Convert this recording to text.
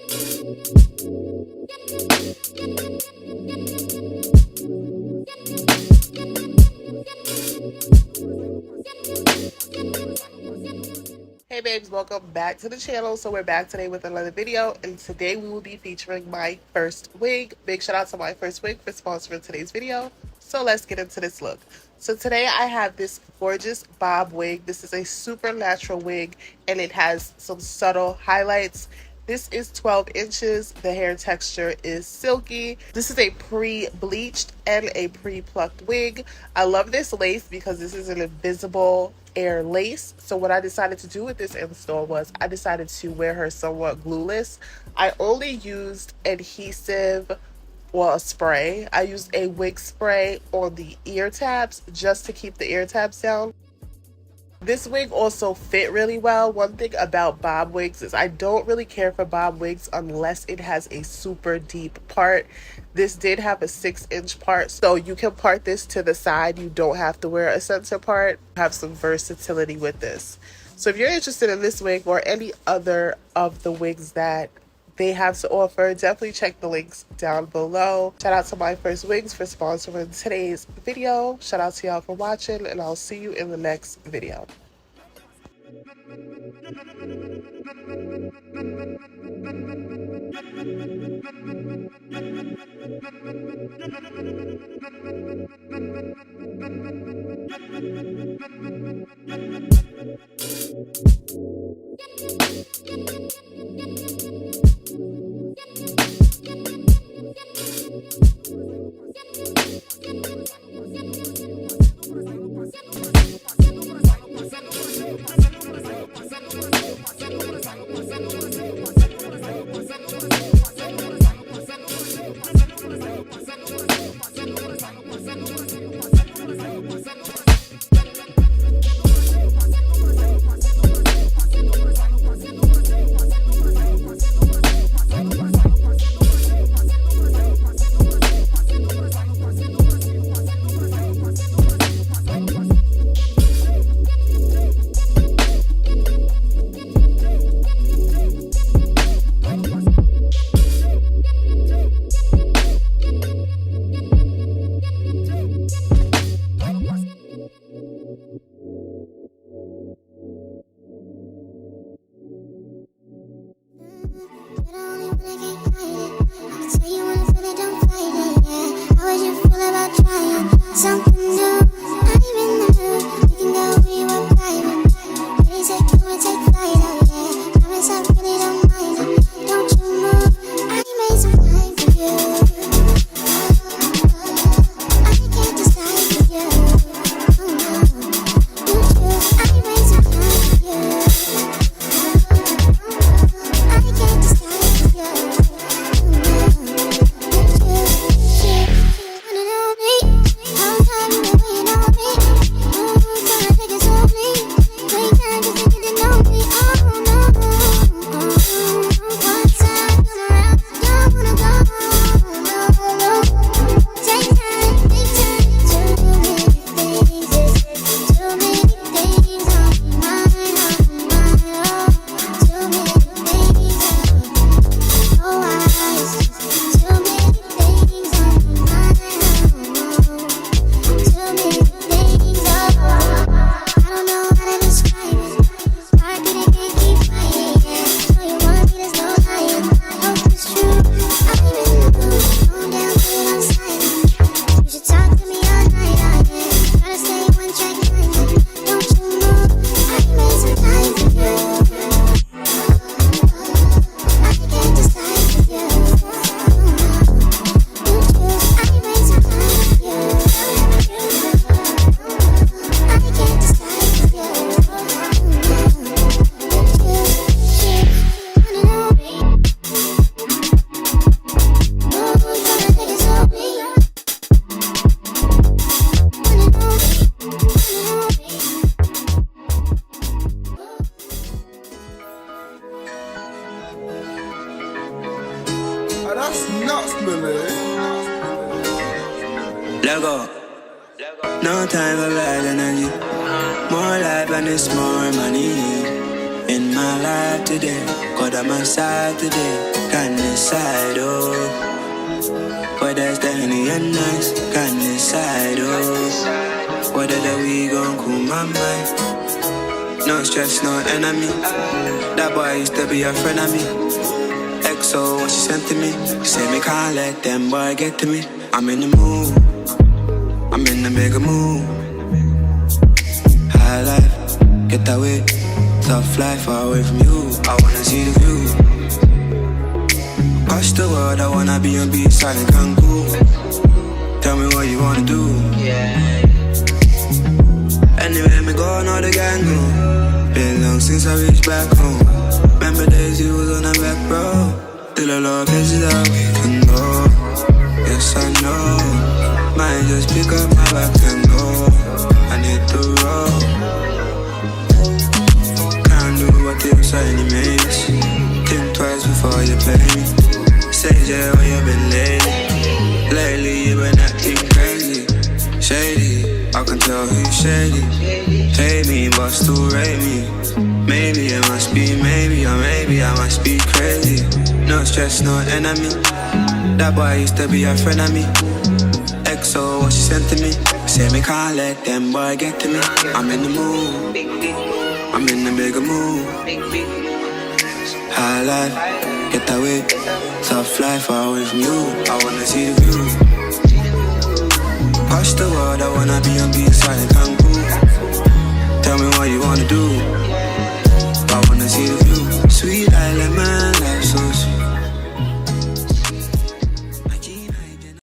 Hey babes, welcome back to the channel. So we're back today with another video, and today we will be featuring my first wig. Big shout out to My First Wig for sponsoring today's video. So let's get into this look. So today I have this gorgeous bob wig. This is a super natural wig and it has some subtle highlights. This is 12 inches. The hair texture is silky. This is a pre-bleached and a pre-plucked wig. I love this lace because this is an invisible air lace. So what I decided to do with this install was I decided to wear her somewhat glueless. I only used adhesive, well, a spray. I used a wig spray on the ear tabs just to keep the ear tabs down. This wig also fit really well. One thing about bob wigs is I don't really care for bob wigs unless it has a super deep part. This did have a 6-inch part, so you can part this to the side. You don't have to wear a center part. Have some versatility with this. So if you're interested in this wig or any other of the wigs that they have to offer, definitely check the links down below. Shout out to My First Wigs for sponsoring today's video. Shout out to y'all for watching, and I'll see you in the next video. That's nuts, Millie. Let go. No time for bad energy. More life and it's more money in my life today. God on my side today, can't decide, oh. Whether the Henny and nice, can't decide, oh. Whether that we gon' cool my mind. No stress, no enemy. That boy used to be a friend of me. XO, what she sent to me. She said me can't let them boy get to me. I'm in the mood, I'm in the bigger mood. High life, get away. Tough life, far away from you. I wanna see the view. Across the world, I wanna be on beach side in Cancun. Tell me what you wanna do. Yeah. Anywhere me go, know the gang go. Been long since I reached back home. Remember days you was on a back row. Till the love is that we can go. Yes, I know. Might just pick up my back and go. I need to roll. Can't do what you say anyways. Think twice before you play me. Say yeah, when you been late. Lately you been acting crazy. Shady, I can tell who's shady. Hate me, but still rate me. Maybe it must be, maybe, or maybe I must be crazy. No stress, no enemy. That boy used to be a friend of me. XO, what she sent to me. Say me can't let them boy get to me. I'm in the mood, I'm in the bigger mood. High life, get away. Tough life, far away from you. I wanna see the view. Across the world, I wanna be on beach side in Cancun. Tell me what you wanna do. I wanna see the view. Sweet island man,